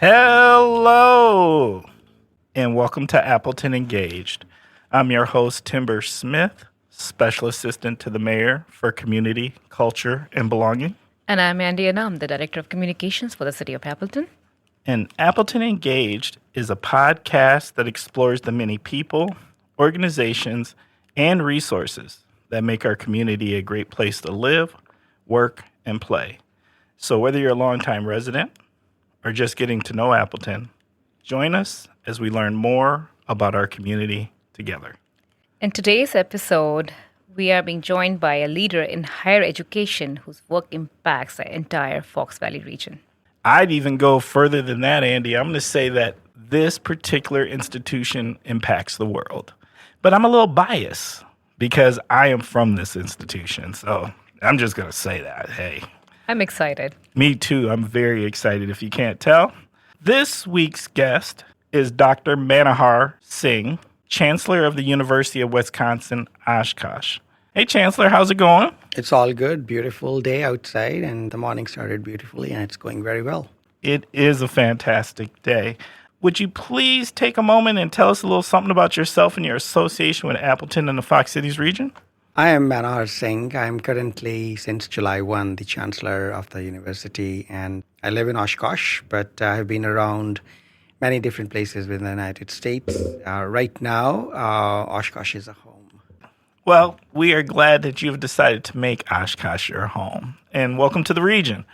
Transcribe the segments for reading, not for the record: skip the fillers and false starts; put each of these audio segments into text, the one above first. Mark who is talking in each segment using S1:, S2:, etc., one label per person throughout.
S1: Hello, and welcome to Appleton Engaged. I'm your host, Timber Smith, Special Assistant to the Mayor for Community, Culture, and Belonging.
S2: And I'm Andy Anam, the Director of Communications for the City of Appleton.
S1: And Appleton Engaged is a podcast that explores the many people, organizations, and resources that make our community a great place to live, work, and play. So whether you're a longtime resident or just getting to know Appleton, join us as we learn more about our community together.
S2: In today's episode, we are being joined by a leader in higher education whose work impacts the entire Fox Valley region.
S1: I'd even go further than that, Andy. I'm going to say that this particular institution impacts the world. But I'm a little biased because I am from this institution. So I'm just going to say that. Hey.
S2: I'm excited.
S1: Me too. I'm very excited if you can't tell. This week's guest is Dr. Manohar Singh, Chancellor of the University of Wisconsin, Oshkosh. Hey, Chancellor, how's it going?
S3: It's all good. Beautiful day outside, and the morning started beautifully, and it's going very well.
S1: It is a fantastic day. Would you please take a moment and tell us a little something about yourself and your association with Appleton and the Fox Cities region?
S3: I am Manohar Singh. I'm currently, since July 1, the Chancellor of the university, and I live in Oshkosh, but I have been around many different places within the United States. Right now, Oshkosh is a home.
S1: Well, we are glad that you've decided to make Oshkosh your home, and welcome to the region.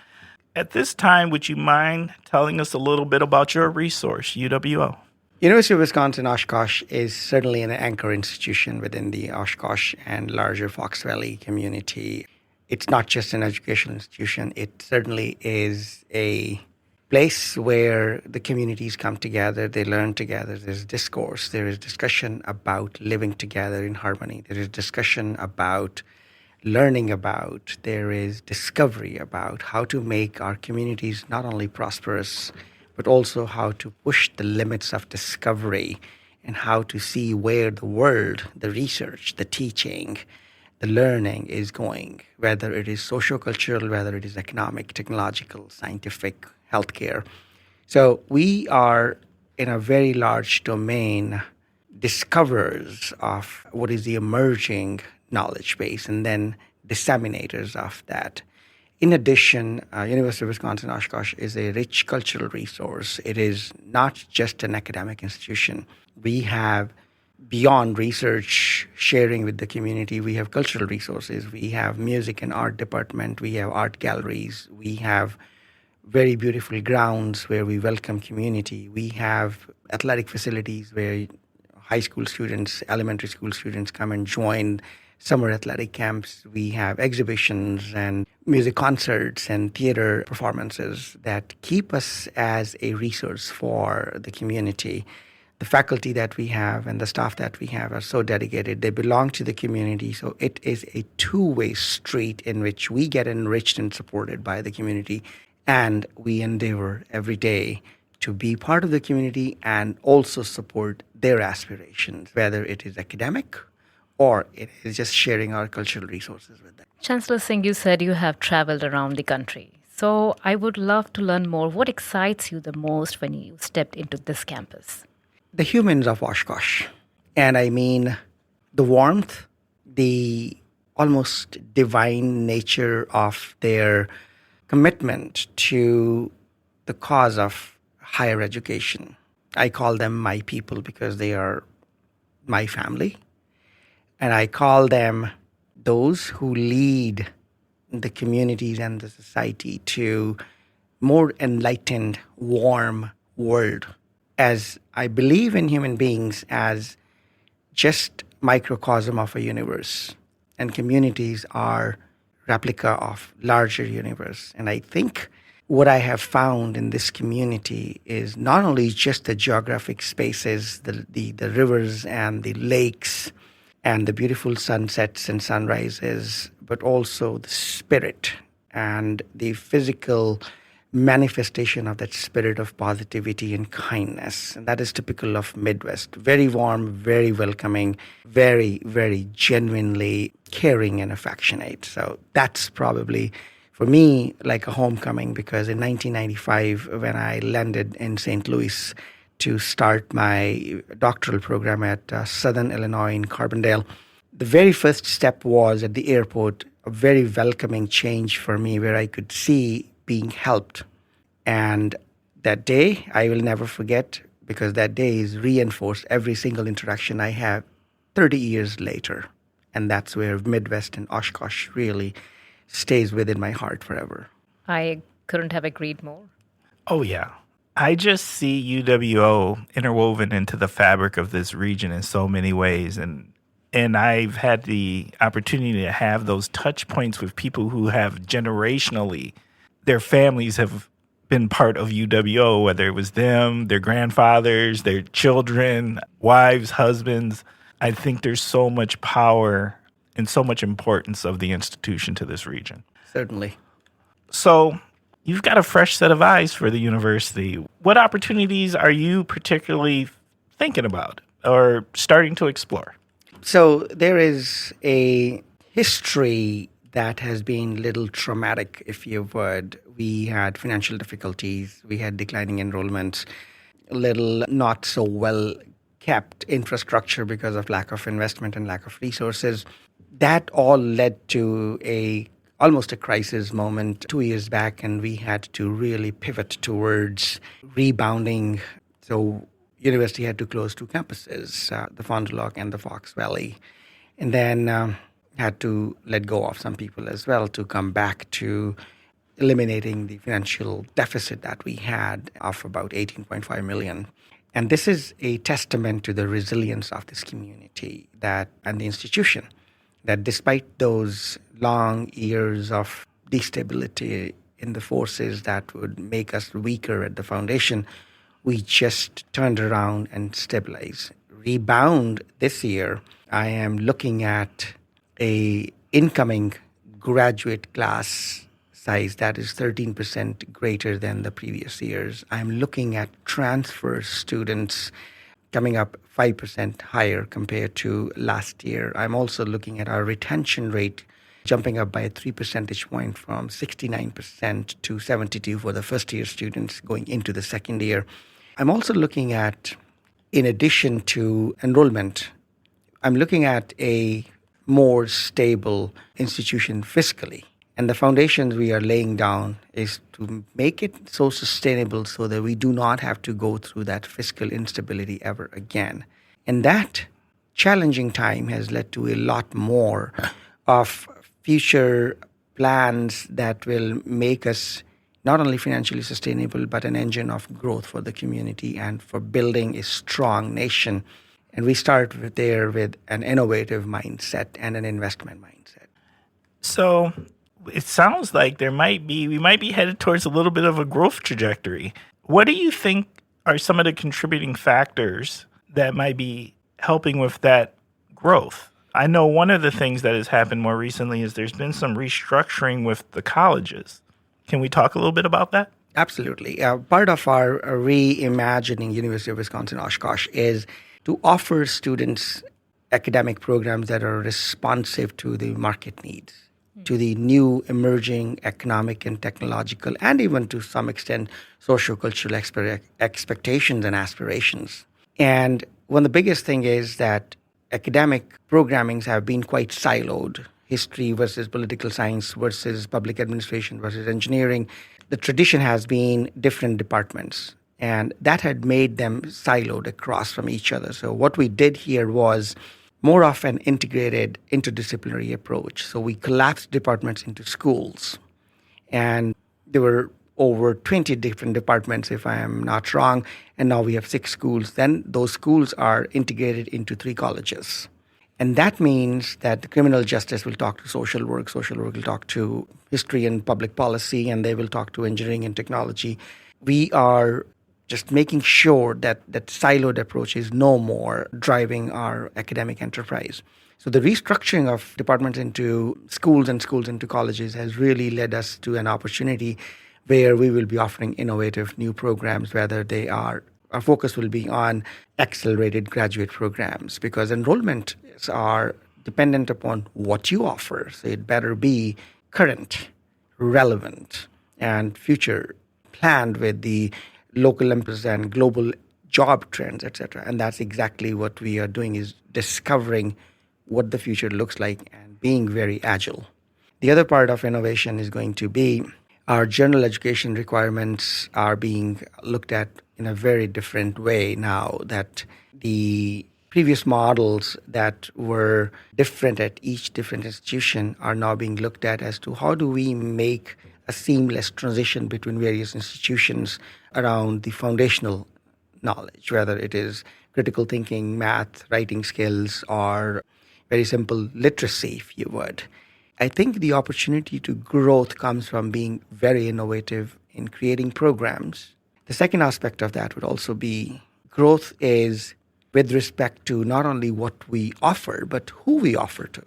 S1: At this time, would you mind telling us a little bit about your resource, UWO?
S3: University of Wisconsin Oshkosh is certainly an anchor institution within the Oshkosh and larger Fox Valley community. It's not just an educational institution. It certainly is a place where the communities come together, they learn together, there's discourse, there is discussion about living together in harmony, there is discussion about learning about, there is discovery about how to make our communities not only prosperous, but also how to push the limits of discovery and how to see where the world, the research, the teaching, the learning is going, whether it is sociocultural, whether it is economic, technological, scientific, healthcare. So we are in a very large domain, discoverers of what is the emerging knowledge base and then disseminators of that. In addition, University of Wisconsin Oshkosh is a rich cultural resource. It is not just an academic institution. We have, beyond research sharing with the community, we have cultural resources. We have music and art department. We have art galleries. We have very beautiful grounds where we welcome community. We have athletic facilities where high school students, elementary school students come and join summer athletic camps. We have exhibitions and music concerts and theater performances that keep us as a resource for the community. The faculty that we have and the staff that we have are so dedicated. They belong to the community. So it is a two-way street in which we get enriched and supported by the community. And we endeavor every day to be part of the community and also support their aspirations, whether it is academic or it is just sharing our cultural resources with them.
S2: Chancellor Singh, you said you have traveled around the country. So I would love to learn more. What excites you the most when you stepped into this campus?
S3: The humans of Oshkosh. And I mean the warmth, the almost divine nature of their commitment to the cause of higher education. I call them my people because they are my family. And I call them those who lead the communities and the society to more enlightened, warm world. As I believe in human beings as just microcosm of a universe, and communities are replica of larger universe. And I think what I have found in this community is not only just the geographic spaces, the rivers and the lakes, and the beautiful sunsets and sunrises, but also the spirit and the physical manifestation of that spirit of positivity and kindness. And that is typical of Midwest. Very warm, very welcoming, very, very genuinely caring and affectionate. So that's probably for me like a homecoming, because in 1995, when I landed in St. Louis to start my doctoral program at Southern Illinois in Carbondale, the very first step was at the airport, a very welcoming change for me where I could see being helped. And that day, I will never forget, because that day is reinforced every single interaction I have 30 years later. And that's where Midwest and Oshkosh really stays within my heart forever.
S2: I couldn't have agreed more.
S1: Oh, yeah. I just see UWO interwoven into the fabric of this region in so many ways. And I've had the opportunity to have those touch points with people who have generationally, their families have been part of UWO, whether it was them, their grandfathers, their children, wives, husbands. I think there's so much power and so much importance of the institution to this region.
S3: Certainly.
S1: So you've got a fresh set of eyes for the university. What opportunities are you particularly thinking about or starting to explore?
S3: So there is a history that has been a little traumatic, if you would. We had financial difficulties, we had declining enrollments, a little not so well kept infrastructure because of lack of investment and lack of resources. That all led to almost a crisis moment 2 years back, and we had to really pivot towards rebounding. So university had to close 2 campuses, the Fond du Lac and the Fox Valley, and then had to let go of some people as well to come back to eliminating the financial deficit that we had of about 18.5 million. And this is a testament to the resilience of this community and the institution, that despite those long years of destability in the forces that would make us weaker at the foundation, we just turned around and stabilized. Rebound this year, I am looking at a incoming graduate class size that is 13% greater than the previous years. I'm looking at transfer students coming up 5% higher compared to last year. I'm also looking at our retention rate jumping up by 3 percentage point from 69% to 72% for the first year students going into the second year. I'm also looking at, in addition to enrollment, I'm looking at a more stable institution fiscally. And the foundations we are laying down is to make it so sustainable so that we do not have to go through that fiscal instability ever again. And that challenging time has led to a lot more of future plans that will make us not only financially sustainable, but an engine of growth for the community and for building a strong nation. And we start there with an innovative mindset and an investment mindset.
S1: So it sounds like we might be headed towards a little bit of a growth trajectory. What do you think are some of the contributing factors that might be helping with that growth? I know one of the things that has happened more recently is there's been some restructuring with the colleges. Can we talk a little bit about that?
S3: Absolutely. Part of our reimagining University of Wisconsin-Oshkosh is to offer students academic programs that are responsive to the market needs, to the new emerging economic and technological, and even to some extent sociocultural expectations and aspirations. And one of the biggest thing is that academic programmings have been quite siloed. History versus political science versus public administration versus engineering. The tradition has been different departments, and that had made them siloed across from each other. So what we did here was more of an integrated interdisciplinary approach. So we collapsed departments into schools, and there were over 20 different departments, if I am not wrong, and now we have 6 schools. Then those schools are integrated into 3 colleges. And that means that the criminal justice will talk to social work will talk to history and public policy, and they will talk to engineering and technology. We are just making sure that that siloed approach is no more driving our academic enterprise. So the restructuring of departments into schools and schools into colleges has really led us to an opportunity where we will be offering innovative new programs, whether our focus will be on accelerated graduate programs, because enrollments are dependent upon what you offer. So it better be current, relevant and future planned with the local emphasis and global job trends, etc. And that's exactly what we are doing, is discovering what the future looks like and being very agile. The other part of innovation is going to be our general education requirements are being looked at in a very different way now, that the previous models that were different at each different institution are now being looked at as to how do we make a seamless transition between various institutions around the foundational knowledge, whether it is critical thinking, math, writing skills, or very simple literacy, if you would. I think the opportunity to growth comes from being very innovative in creating programs. The second aspect of that would also be growth is with respect to not only what we offer, but who we offer to.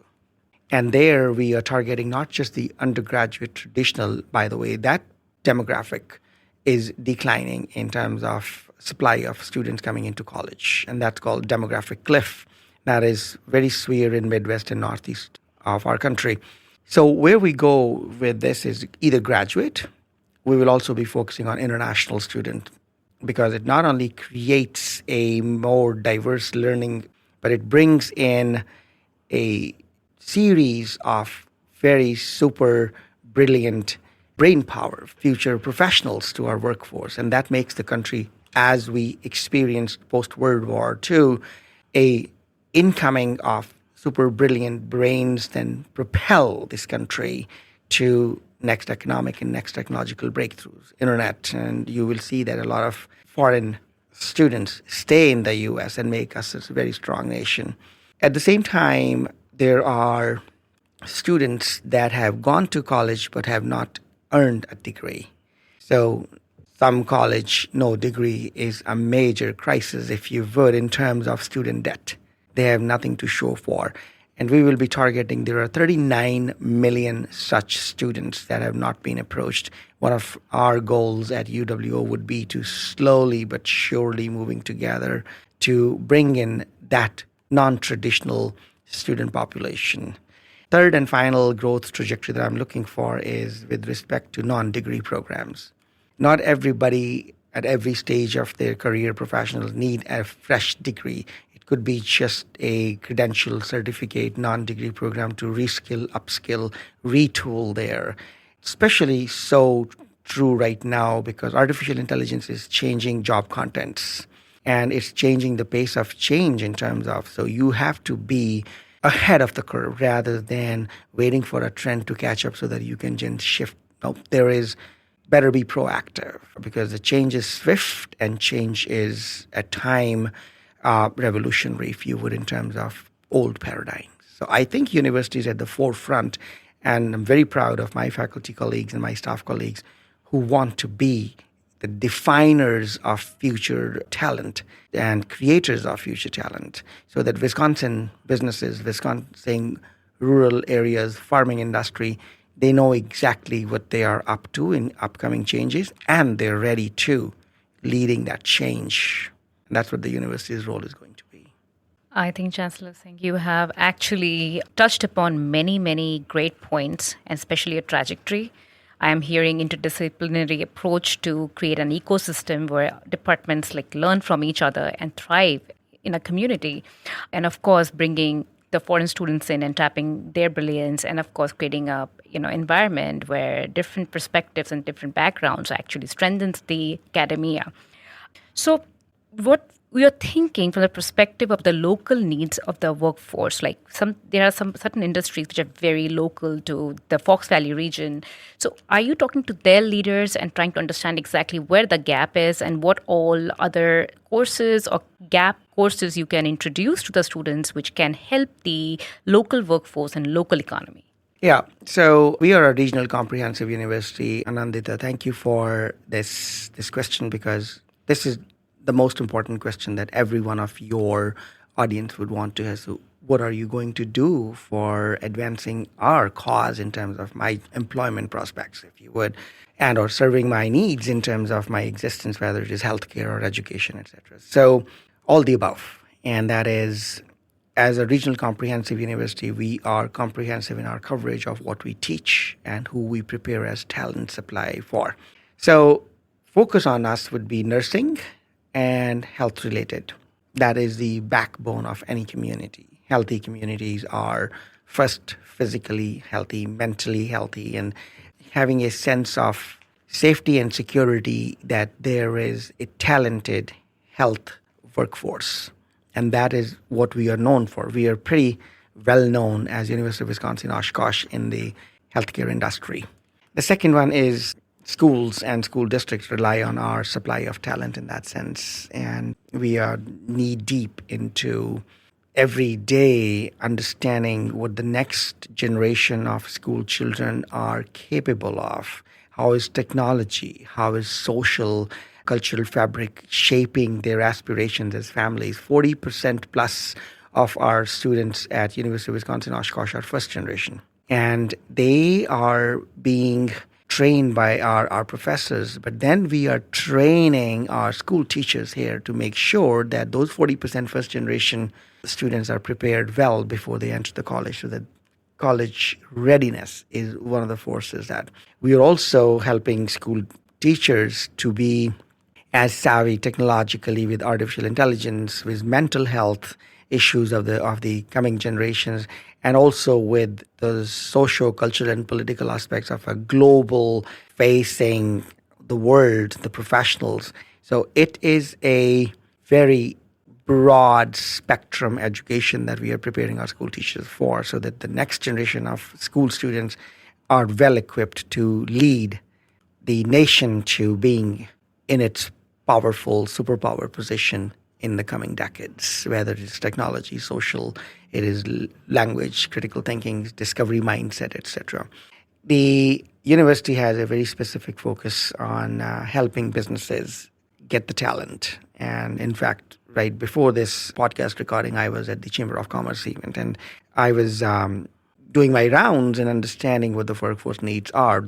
S3: And there we are targeting not just the undergraduate traditional, by the way, that demographic is declining in terms of supply of students coming into college. And that's called demographic cliff. That is very severe in Midwest and Northeast of our country. So where we go with this is either graduate, we will also be focusing on international student, because it not only creates a more diverse learning, but it brings in a series of very super brilliant brain power, future professionals to our workforce. And that makes the country, as we experienced post-World War II, a incoming of super brilliant brains then propel this country to next economic and next technological breakthroughs, internet. And you will see that a lot of foreign students stay in the US and make us a very strong nation. At the same time, there are students that have gone to college but have not earned a degree. So some college, no degree is a major crisis, if you would, in terms of student debt. They have nothing to show for. And we will be targeting, there are 39 million such students that have not been approached. One of our goals at UWO would be to slowly but surely moving together to bring in that non-traditional student population. Third and final growth trajectory that I'm looking for is with respect to non-degree programs. Not everybody at every stage of their career professionals need a fresh degree. It could be just a credential, certificate, non-degree program to reskill, upskill, retool there. Especially so true right now because artificial intelligence is changing job contents and it's changing the pace of change in terms of, so you have to be ahead of the curve rather than waiting for a trend to catch up so that you can just shift. No, there is better be proactive because the change is swift and change is at time revolutionary, if you would, in terms of old paradigms. So I think university is at the forefront, and I'm very proud of my faculty colleagues and my staff colleagues who want to be the definers of future talent and creators of future talent, so that Wisconsin businesses, Wisconsin rural areas, farming industry, they know exactly what they are up to in upcoming changes, and they're ready to leading that change. And that's what the university's role is going to be.
S2: I think, Chancellor Singh, you have actually touched upon many, many great points, and especially a trajectory. I am hearing interdisciplinary approach to create an ecosystem where departments learn from each other and thrive in a community. And of course, bringing the foreign students in and tapping their brilliance, and of course, creating a environment where different perspectives and different backgrounds actually strengthens the academia. So what we are thinking from the perspective of the local needs of the workforce, there are some certain industries which are very local to the Fox Valley region. So are you talking to their leaders and trying to understand exactly where the gap is and what all other courses or gap courses you can introduce to the students which can help the local workforce and local economy?
S3: Yeah, so we are a regional comprehensive university. Anandita, thank you for this question, because this is the most important question that every one of your audience would want to have. So what are you going to do for advancing our cause in terms of my employment prospects, if you would, and or serving my needs in terms of my existence, whether it is healthcare or education, etc. So all the above. And that is as a regional comprehensive university, we are comprehensive in our coverage of what we teach and who we prepare as talent supply for. So focus on us would be nursing and health related. That is the backbone of any community. Healthy communities are first physically healthy, mentally healthy, and having a sense of safety and security that there is a talented health workforce. And that is what we are known for. We are pretty well known as University of Wisconsin Oshkosh in the healthcare industry. The second one is schools and school districts rely on our supply of talent in that sense. And we are knee deep into every day understanding what the next generation of school children are capable of. How is technology? How is social, cultural fabric shaping their aspirations as families? 40% plus of our students at University of Wisconsin Oshkosh are first generation. And they are being trained by our professors, but then we are training our school teachers here to make sure that those 40% first generation students are prepared well before they enter the college, so that college readiness is one of the forces that we are also helping school teachers to be as savvy technologically with artificial intelligence, with mental health issues of the coming generations, and also with the social, cultural, and political aspects of a global facing the world, the professionals. So it is a very broad spectrum education that we are preparing our school teachers for, so that the next generation of school students are well equipped to lead the nation to being in its powerful superpower position in the coming decades, whether it's technology, social, it is language, critical thinking, discovery mindset, etc. The university has a very specific focus on helping businesses get the talent. And in fact, right before this podcast recording, I was at the Chamber of Commerce event, and I was doing my rounds and understanding what the workforce needs are.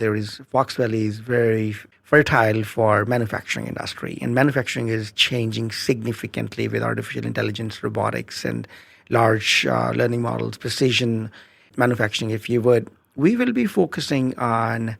S3: Fox Valley is very fertile for manufacturing industry, and manufacturing is changing significantly with artificial intelligence, robotics, and large learning models, precision manufacturing, if you would. We will be focusing on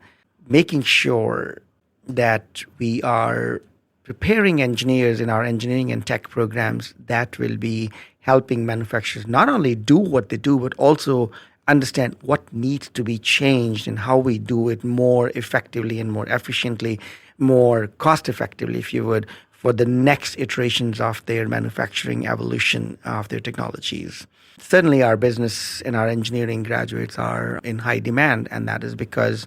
S3: making sure that we are preparing engineers in our engineering and tech programs that will be helping manufacturers not only do what they do, but also understand what needs to be changed and how we do it more effectively and more efficiently, more cost effectively, if you would, for the next iterations of their manufacturing evolution of their technologies. Certainly our business and our engineering graduates are in high demand, and that is because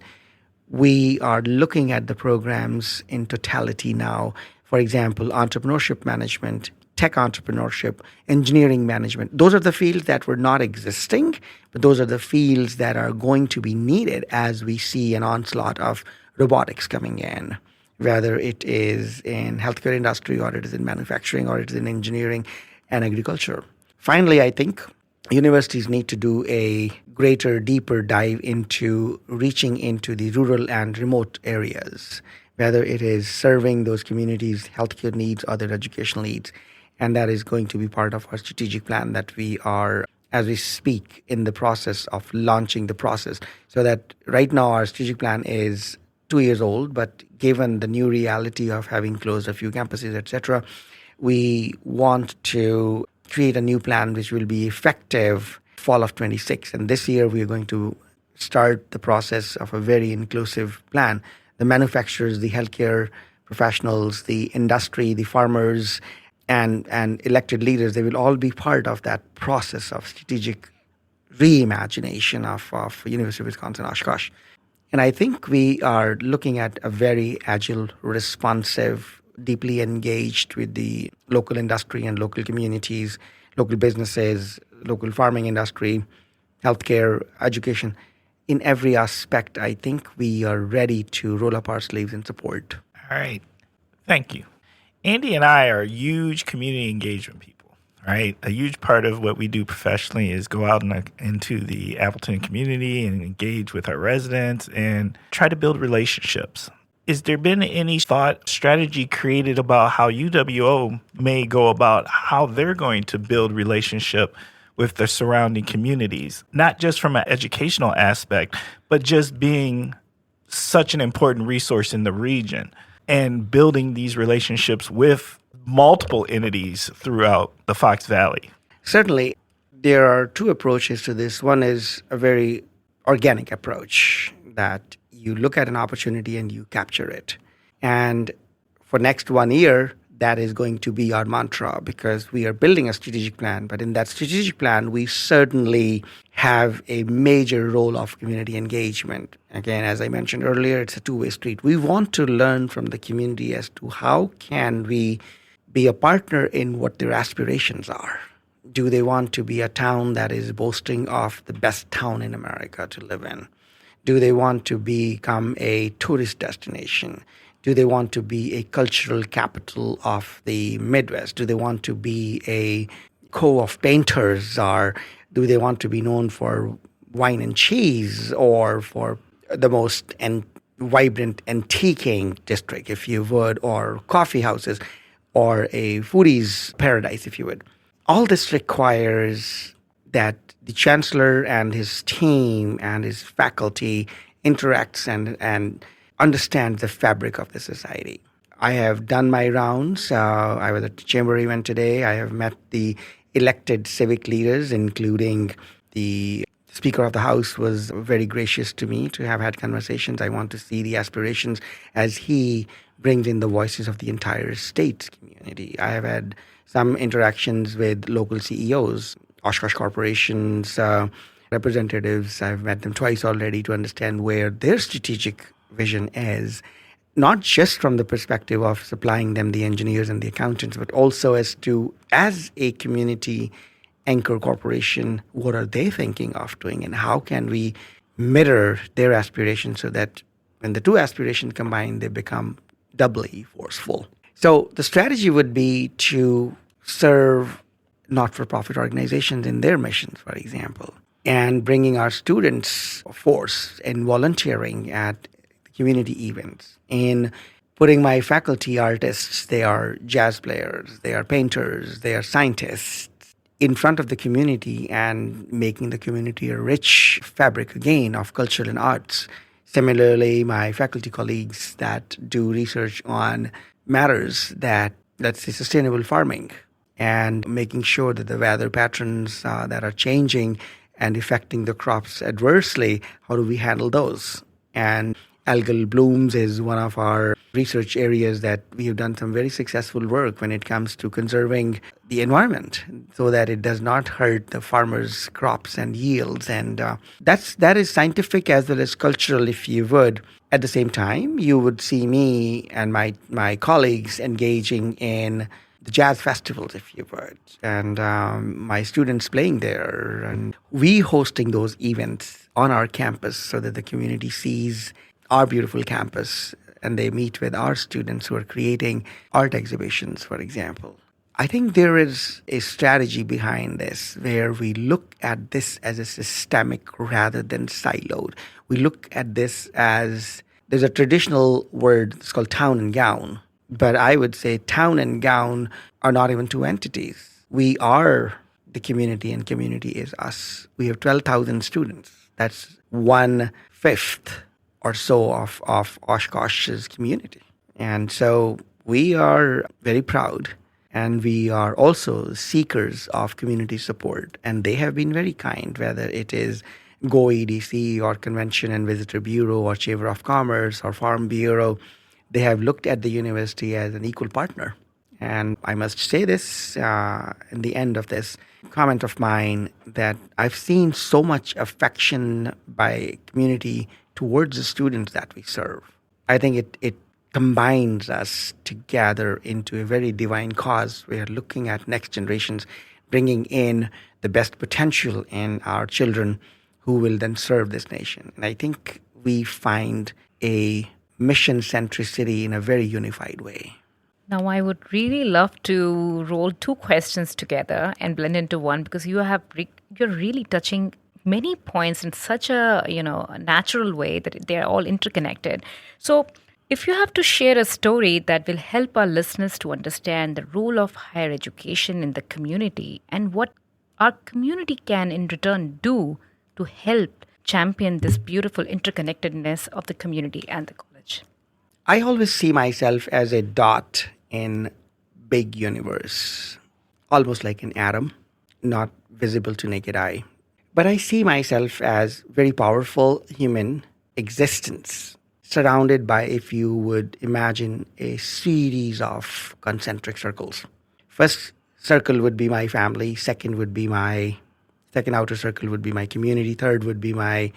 S3: we are looking at the programs in totality now. For example, entrepreneurship management, tech entrepreneurship, engineering management. Those are the fields that were not existing, but those are the fields that are going to be needed as we see an onslaught of robotics coming in, whether it is in healthcare industry or it is in manufacturing or it is in engineering and agriculture. Finally, I think universities need to do a greater, deeper dive into reaching into the rural and remote areas, whether it is serving those communities' healthcare needs or their educational needs. And that is going to be part of our strategic plan that we are, as we speak, in the process of launching the process. So that right now our strategic plan is 2 years old, but given the new reality of having closed a few campuses, etc., we want to create a new plan which will be effective fall of 26. And this year we are going to start the process of a very inclusive plan. The manufacturers, the healthcare professionals, the industry, the farmers, and elected leaders, they will all be part of that process of strategic reimagination of University of Wisconsin Oshkosh. And I think we are looking at a very agile, responsive, deeply engaged with the local industry and local communities, local businesses, local farming industry, healthcare, education. In every aspect, I think we are ready to roll up our sleeves and support.
S1: All right. Thank you. Andy and I are huge community engagement people, right? A huge part of what we do professionally is go out into the Appleton community and engage with our residents and try to build relationships. Is there been any thought, strategy created about how UWO may go about how they're going to build relationship with the surrounding communities, not just from an educational aspect, but just being such an important resource in the region and building these relationships with multiple entities throughout the Fox Valley.
S3: Certainly, there are two approaches to this. One is a very organic approach that you look at an opportunity and you capture it. And for next 1 year, that is going to be our mantra because we are building a strategic plan. But in that strategic plan, we certainly have a major role of community engagement. Again, as I mentioned earlier, it's a two-way street. We want to learn from the community as to how can we be a partner in what their aspirations are. Do they want to be a town that is boasting of the best town in America to live in? Do they want to become a tourist destination? Do they want to be a cultural capital of the Midwest? Do they want to be a co of painters? Or do they want to be known for wine and cheese or for the most vibrant antiquing district, if you would, or coffee houses, or a foodie's paradise, if you would? All this requires that the chancellor and his team and his faculty interacts and understand the fabric of the society. I have done my rounds. I was at the chamber event today. I have met the elected civic leaders, including the Speaker of the House was very gracious to me to have had conversations. I want to see the aspirations as he brings in the voices of the entire state community. I have had some interactions with local CEOs, Oshkosh corporations, representatives. I've met them twice already to understand where their strategic vision is, not just from the perspective of supplying them the engineers and the accountants, but also as to, as a community anchor corporation, what are they thinking of doing and how can we mirror their aspirations so that when the two aspirations combine, they become doubly forceful. So the strategy would be to serve not-for-profit organizations in their missions, for example, and bringing our students force and volunteering at community events, in putting my faculty artists, they are jazz players, they are painters, they are scientists, in front of the community and making the community a rich fabric again of culture and arts. Similarly, my faculty colleagues that do research on matters that, let's say, sustainable farming and making sure that the weather patterns that are changing and affecting the crops adversely, how do we handle those? And algal blooms is one of our research areas that we have done some very successful work when it comes to conserving the environment so that it does not hurt the farmers' crops and yields. And that is scientific as well as cultural, if you would. At the same time, you would see me and my colleagues engaging in the jazz festivals, if you would, and my students playing there, and we hosting those events on our campus so that the community sees our beautiful campus and they meet with our students who are creating art exhibitions, for example. I think there is a strategy behind this where we look at this as a systemic rather than siloed. We look at this as, there's a traditional word, it's called town and gown. But I would say town and gown are not even two entities. We are the community and community is us. We have 12,000 students. That's 1/5 or so of Oshkosh's community. And so we are very proud and we are also seekers of community support. And they have been very kind, whether it is Go EDC or Convention and Visitor Bureau or Chamber of Commerce or Farm Bureau. They have looked at the university as an equal partner. And I must say this in the end of this comment of mine, that I've seen so much affection by community towards the students that we serve. I think it combines us together into a very divine cause. We are looking at next generations, bringing in the best potential in our children who will then serve this nation. And I think we find a mission centricity in a very unified way.
S2: Now, I would really love to roll two questions together and blend into one, because you're really touching many points in such a natural way that they're all interconnected. So, if you have to share a story that will help our listeners to understand the role of higher education in the community and what our community can in return do to help champion this beautiful interconnectedness of the community and the college?
S3: I always see myself as a dot in big universe, almost like an atom, not visible to naked eye. But I see myself as very powerful human existence, surrounded by, if you would imagine, a series of concentric circles. First circle would be my family, second outer circle would be my community, third would be my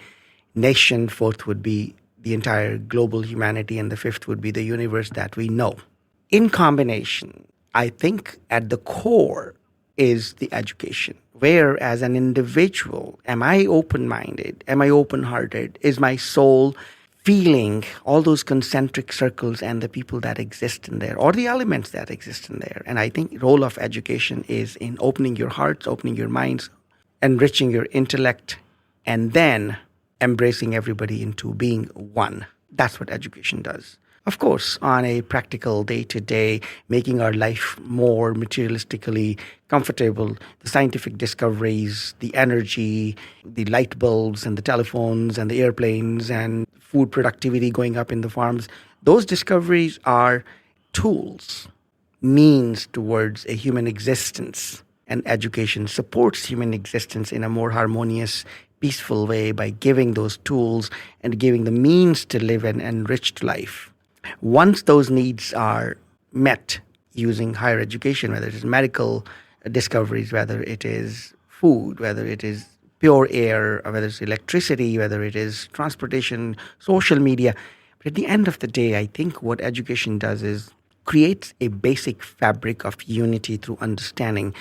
S3: nation, fourth would be the entire global humanity, and the fifth would be the universe that we know. In combination, I think at the core is the education, where as an individual, am I open-minded? Am I open-hearted? Is my soul feeling all those concentric circles and the people that exist in there, or the elements that exist in there? And I think role of education is in opening your hearts, opening your minds, enriching your intellect, and then embracing everybody into being one. That's what education does. Of course, on a practical day-to-day, making our life more materialistically comfortable, the scientific discoveries, the energy, the light bulbs and the telephones and the airplanes and food productivity going up in the farms, those discoveries are tools, means towards a human existence. And education supports human existence in a more harmonious, peaceful way by giving those tools and giving the means to live an enriched life. Once those needs are met using higher education, whether it is medical discoveries, whether it is food, whether it is pure air, or whether it's electricity, whether it is transportation, social media. But at the end of the day, I think what education does is creates a basic fabric of unity through understanding.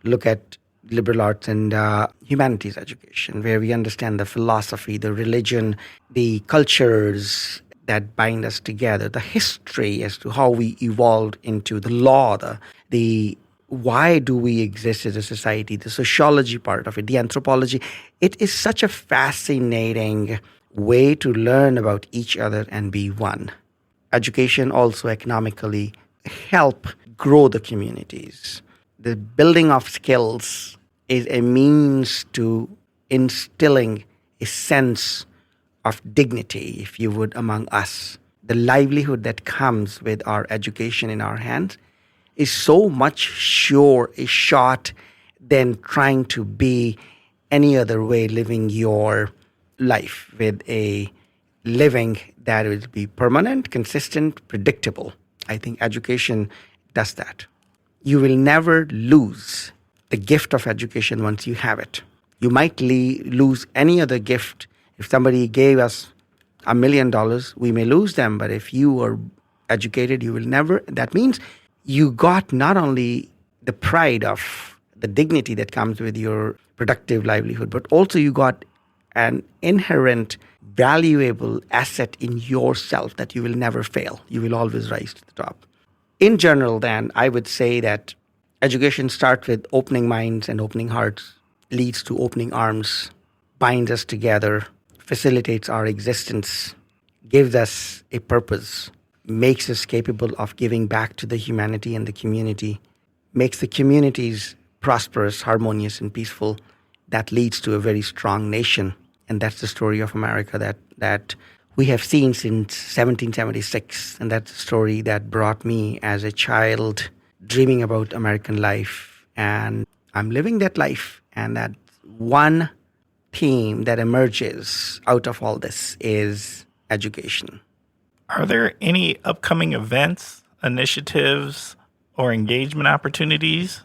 S3: Look at liberal arts and humanities education, where we understand the philosophy, the religion, the cultures that bind us together, the history as to how we evolved into the law, the why do we exist as a society, the sociology part of it, the anthropology. It is such a fascinating way to learn about each other and be one. Education also economically help grow the communities. The building of skills is a means to instilling a sense of dignity, if you would, among us. The livelihood that comes with our education in our hands is so much short than trying to be any other way living your life with a living that will be permanent, consistent, predictable. I think education does that. You will never lose the gift of education once you have it. You might lose any other gift. If somebody gave us $1 million, we may lose them. But if you are educated, you will never. That means you got not only the pride of the dignity that comes with your productive livelihood, but also you got an inherent valuable asset in yourself that you will never fail. You will always rise to the top. In general, then, I would say that education starts with opening minds and opening hearts, leads to opening arms, binds us together, facilitates our existence, gives us a purpose, makes us capable of giving back to the humanity and the community, makes the communities prosperous, harmonious, and peaceful. That leads to a very strong nation. And that's the story of America that we have seen since 1776. And that's the story that brought me as a child dreaming about American life. And I'm living that life. And that one theme that emerges out of all this is education.
S1: Are there any upcoming events, initiatives, or engagement opportunities?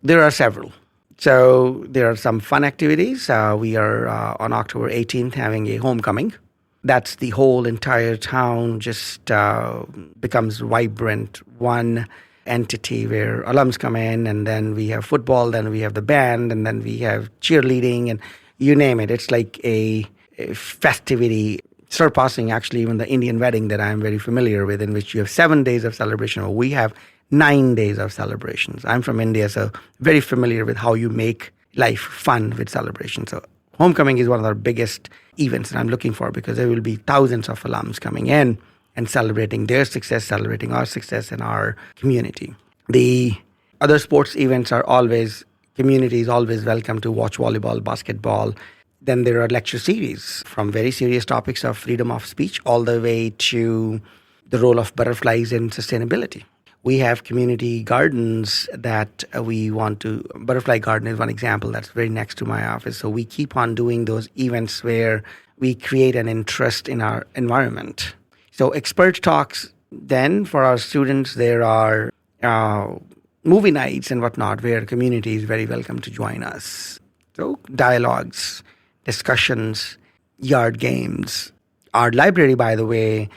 S3: There are several. So there are some fun activities. We are on October 18th having a homecoming. That's the whole entire town just becomes vibrant, one entity where alums come in, and then we have football, then we have the band, and then we have cheerleading, and you name it. It's like a festivity surpassing actually even the Indian wedding that I'm very familiar with, in which you have 7 days of celebration. Well, we have 9 days of celebrations. I'm from India, so very familiar with how you make life fun with celebration. So homecoming is one of our biggest events that I'm looking for, because there will be thousands of alums coming in and celebrating their success, celebrating our success in our community. The other sports events are always community is always welcome to watch volleyball, basketball. Then there are lecture series from very serious topics of freedom of speech all the way to the role of butterflies in sustainability. We have community gardens that we want to. Butterfly Garden is one example that's very next to my office. So we keep on doing those events where we create an interest in our environment. So expert talks, then for our students, there are movie nights and whatnot where community is very welcome to join us. So dialogues, discussions, yard games. Our library, by the way,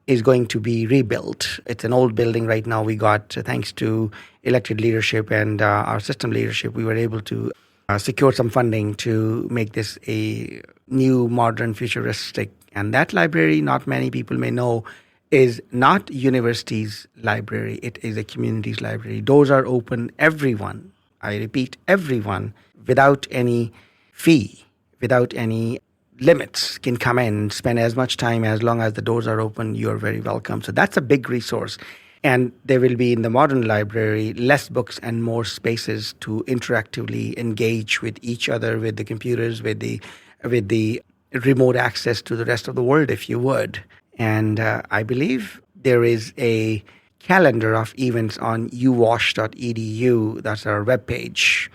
S3: is going to be rebuilt. It's an old building right now. We got, thanks to elected leadership and our system leadership, we were able to secure some funding to make this a new, modern, futuristic. And that library, not many people may know, is not university's library. It is a community's library. Doors are open, everyone, I repeat, everyone, without any fee, without any limits, can come in, spend as much time as long as the doors are open. You're very welcome. So that's a big resource. And there will be in the modern library less books and more spaces to interactively engage with each other, with the computers, with the remote access to the rest of the world, if you would. And I believe there is a calendar of events on uwash.edu. That's our webpage.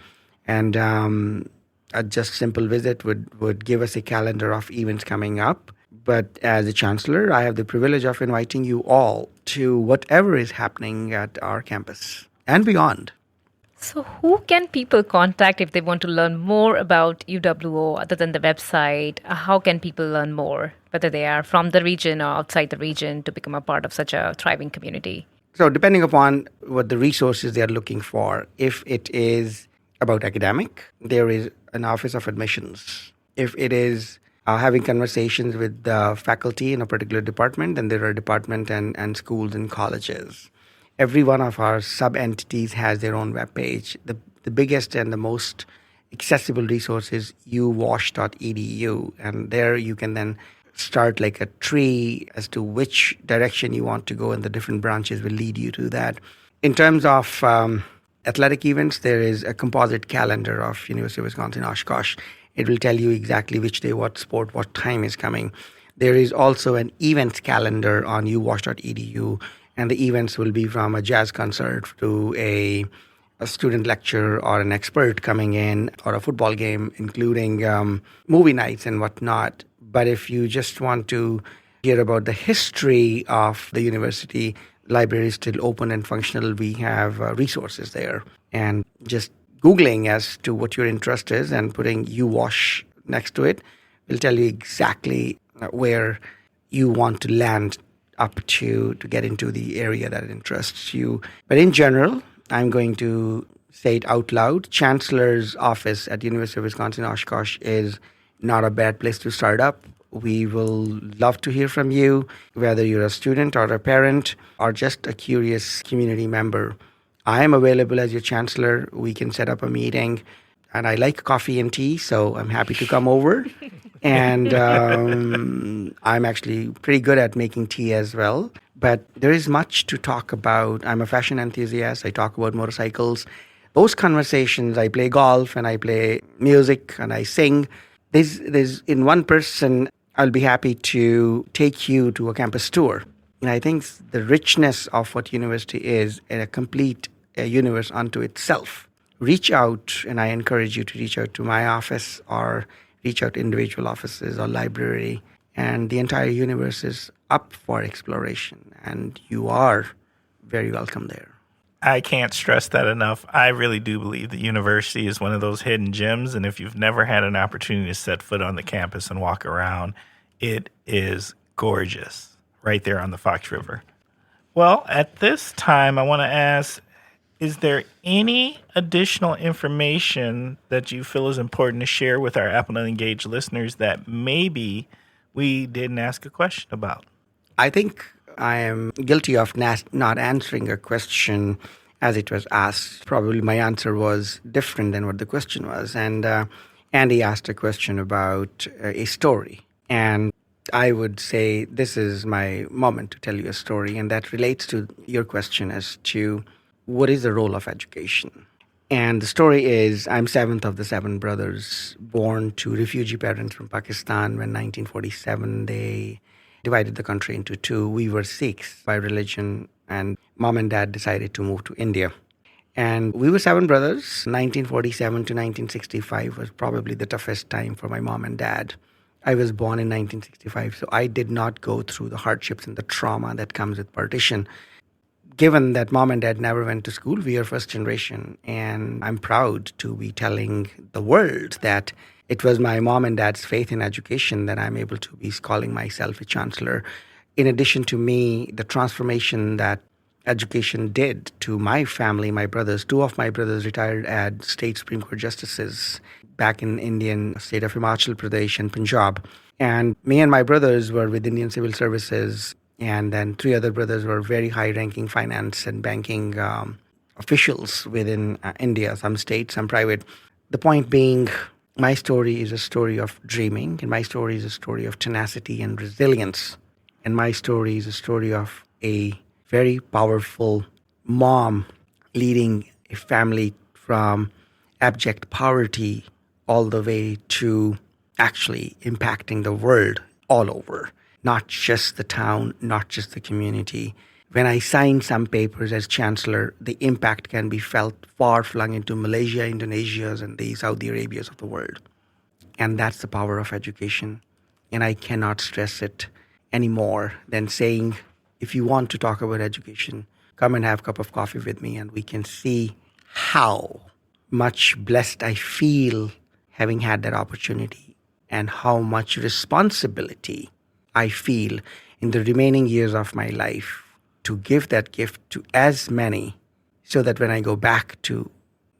S3: And a just simple visit would give us a calendar of events coming up. But as a chancellor, I have the privilege of inviting you all to whatever is happening at our campus and beyond.
S2: So who can people contact if they want to learn more about UWO other than the website? How can people learn more, whether they are from the region or outside the region, to become a part of such a thriving community?
S3: So depending upon what the resources they are looking for, if it is about academic, there is an office of admissions. If it is having conversations with the faculty in a particular department, then there are department and schools and colleges. Every one of our sub-entities has their own webpage. The biggest and the most accessible resource is uwash.edu. And there you can then start like a tree as to which direction you want to go, and the different branches will lead you to that. In terms of athletic events, there is a composite calendar of University of Wisconsin Oshkosh. It will tell you exactly which day, what sport, what time is coming. There is also an events calendar on uwash.edu, and the events will be from a jazz concert to a student lecture or an expert coming in, or a football game, including movie nights and whatnot. But if you just want to hear about the history of the university, library is still open and functional. We have resources there. And just Googling as to what your interest is and putting UWash next to it will tell you exactly where you want to land up to get into the area that interests you. But in general, I'm going to say it out loud. Chancellor's office at University of Wisconsin Oshkosh is not a bad place to start up. We will love to hear from you, whether you're a student or a parent or just a curious community member. I am available as your chancellor. We can set up a meeting. And I like coffee and tea, so I'm happy to come over. And I'm actually pretty good at making tea as well. But there is much to talk about. I'm a fashion enthusiast. I talk about motorcycles. Those conversations, I play golf and I play music and I sing. There's in one person, I'll be happy to take you to a campus tour. And I think the richness of what university is in a complete universe unto itself. Reach out, and I encourage you to reach out to my office or reach out to individual offices or library. And the entire universe is up for exploration, and you are very welcome there.
S1: I can't stress that enough. I really do believe the university is one of those hidden gems. And if you've never had an opportunity to set foot on the campus and walk around, it is gorgeous right there on the Fox River. Well, at this time, I want to ask, is there any additional information that you feel is important to share with our Appleton Engaged listeners that maybe we didn't ask a question about?
S3: I think I am guilty of not answering a question as it was asked. Probably my answer was different than what the question was. And Andy asked a question about a story. And I would say this is my moment to tell you a story. And that relates to your question as to what is the role of education. And the story is I'm seventh of the seven brothers born to refugee parents from Pakistan when 1947 they divided the country into two. We were Sikhs by religion, and mom and dad decided to move to India. And we were seven brothers. 1947 to 1965 was probably the toughest time for my mom and dad. I was born in 1965, so I did not go through the hardships and the trauma that comes with partition. Given that mom and dad never went to school, we are first generation. And I'm proud to be telling the world that it was my mom and dad's faith in education that I'm able to be calling myself a chancellor. In addition to me, the transformation that education did to my family, my brothers, two of my brothers retired as state Supreme Court justices back in Indian state of Himachal Pradesh and Punjab. And me and my brothers were with Indian Civil Services. And then three other brothers were very high-ranking finance and banking officials within India, some state, some private. The point being, my story is a story of dreaming, and my story is a story of tenacity and resilience. And my story is a story of a very powerful mom leading a family from abject poverty all the way to actually impacting the world all over. Not just the town, not just the community. When I sign some papers as chancellor, the impact can be felt far flung into Malaysia, Indonesia, and the Saudi Arabias of the world. And that's the power of education. And I cannot stress it any more than saying, if you want to talk about education, come and have a cup of coffee with me, and we can see how much blessed I feel having had that opportunity and how much responsibility I feel in the remaining years of my life to give that gift to as many, so that when I go back to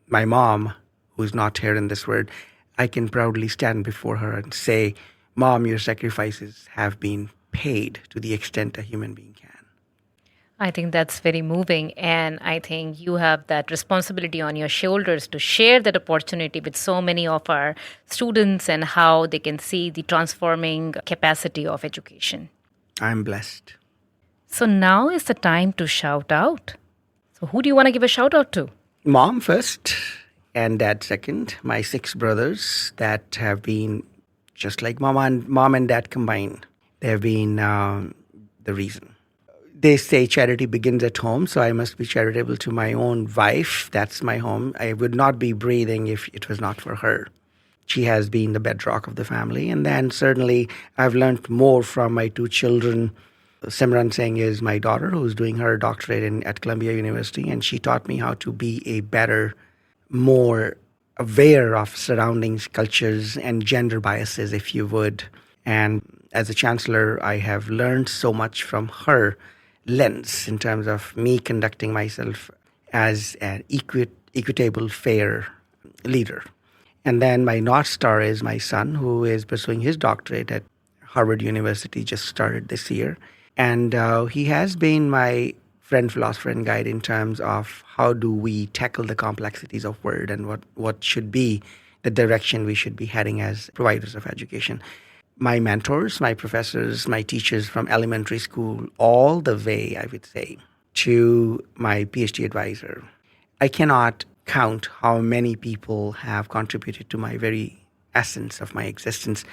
S3: my mom, who's not here in this world, I can proudly stand before her and say, Mom, your sacrifices have been paid to the extent a human being can.
S2: I think that's very moving. And I think you have that responsibility on your shoulders to share that opportunity with so many of our students and how they can see the transforming capacity of education.
S3: I'm blessed.
S2: So now is the time to shout out. So who do you want to give a shout out to?
S3: Mom first and dad second. My six brothers that have been just like mom and dad combined. They have been the reason. They say charity begins at home, so I must be charitable to my own wife. That's my home. I would not be breathing if it was not for her. She has been the bedrock of the family. And then certainly I've learned more from my two children. Simran Singh is my daughter, who's doing her doctorate at Columbia University, and she taught me how to be a better, more aware of surroundings, cultures, and gender biases, if you would. And as a chancellor, I have learned so much from her lens in terms of me conducting myself as an equitable, fair leader. And then my North Star is my son, who is pursuing his doctorate at Harvard University, just started this year. And he has been my friend, philosopher, and guide in terms of how do we tackle the complexities of world and what should be the direction we should be heading as providers of education. My mentors, my professors, my teachers from elementary school, all the way, I would say, to my PhD advisor. I cannot count how many people have contributed to my very essence of my existence.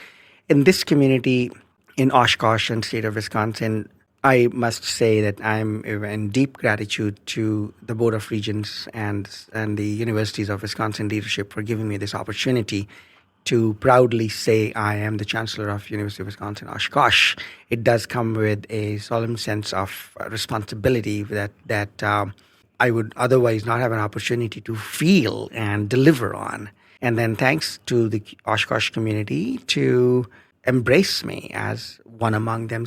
S3: In this community, in Oshkosh and state of Wisconsin, I must say that I'm in deep gratitude to the Board of Regents and the Universities of Wisconsin leadership for giving me this opportunity to proudly say I am the Chancellor of University of Wisconsin-Oshkosh. It does come with a solemn sense of responsibility that I would otherwise not have an opportunity to feel and deliver on. And then thanks to the Oshkosh community to embrace me as one among them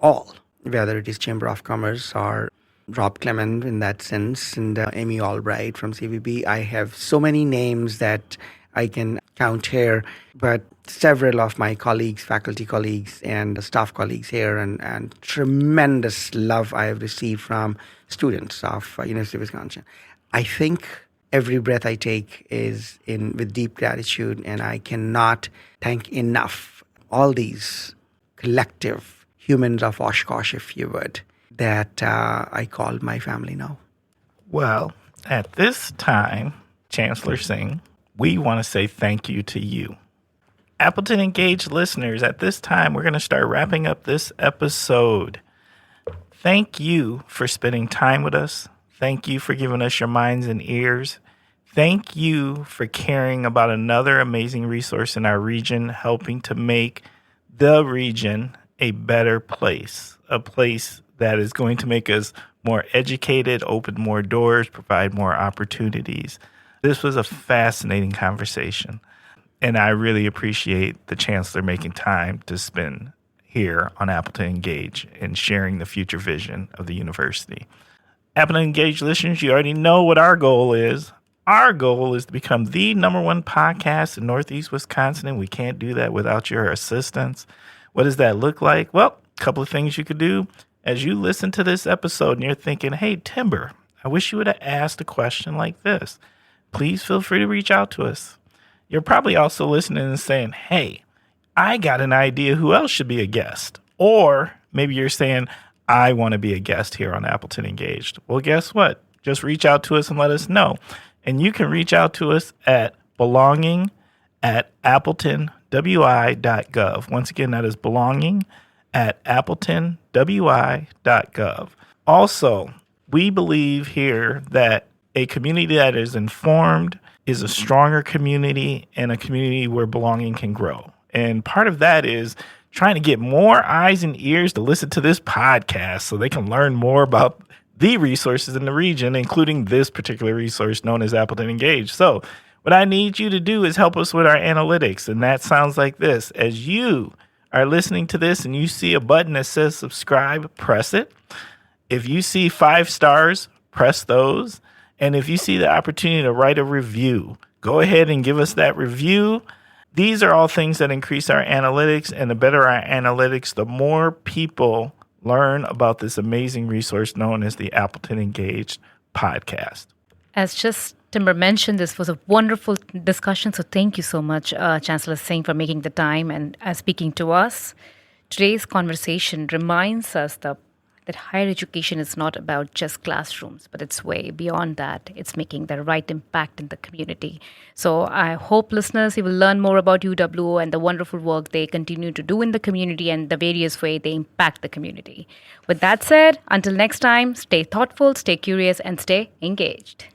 S3: all, whether it is Chamber of Commerce or Rob Clement in that sense, and Amy Albright from CVB. I have so many names that I can count here, but several of my colleagues, faculty colleagues, and staff colleagues here, and tremendous love I have received from students of University of Wisconsin. I think every breath I take is with deep gratitude, and I cannot thank enough all these collective humans of Oshkosh, if you would, that I call my family now.
S1: Well, at this time, Chancellor Singh, we want to say thank you to you. Appleton Engaged listeners, at this time, we're going to start wrapping up this episode. Thank you for spending time with us. Thank you for giving us your minds and ears. Thank you for caring about another amazing resource in our region, helping to make the region a better place, a place that is going to make us more educated, open more doors, provide more opportunities. This was a fascinating conversation, and I really appreciate the Chancellor making time to spend here on Appleton Engage and sharing the future vision of the university. Appleton Engage listeners, you already know what our goal is. Our goal is to become the #1 podcast in Northeast Wisconsin, and we can't do that without your assistance. What does that look like? Well, a couple of things you could do. As you listen to this episode and you're thinking, hey, Timber, I wish you would have asked a question like this. Please feel free to reach out to us. You're probably also listening and saying, hey, I got an idea who else should be a guest. Or maybe you're saying, I want to be a guest here on Appleton Engaged. Well, guess what? Just reach out to us and let us know. And you can reach out to us at belonging@appletonwi.gov. Once again, that is belonging@appletonwi.gov. Also, we believe here that a community that is informed is a stronger community and a community where belonging can grow. And part of that is trying to get more eyes and ears to listen to this podcast so they can learn more about the resources in the region, including this particular resource known as Appleton Engage. So what I need you to do is help us with our analytics. And that sounds like this. As you are listening to this and you see a button that says subscribe, press it. If you see 5 stars, press those. And if you see the opportunity to write a review, go ahead and give us that review. These are all things that increase our analytics. And the better our analytics, the more people learn about this amazing resource known as the Appleton Engaged podcast.
S2: As just Timber mentioned, this was a wonderful discussion. So thank you so much, Chancellor Singh, for making the time and speaking to us. Today's conversation reminds us that higher education is not about just classrooms, but it's way beyond that. It's making the right impact in the community. So I hope, listeners, you will learn more about UWO and the wonderful work they continue to do in the community and the various ways they impact the community. With that said, until next time, stay thoughtful, stay curious, and stay engaged.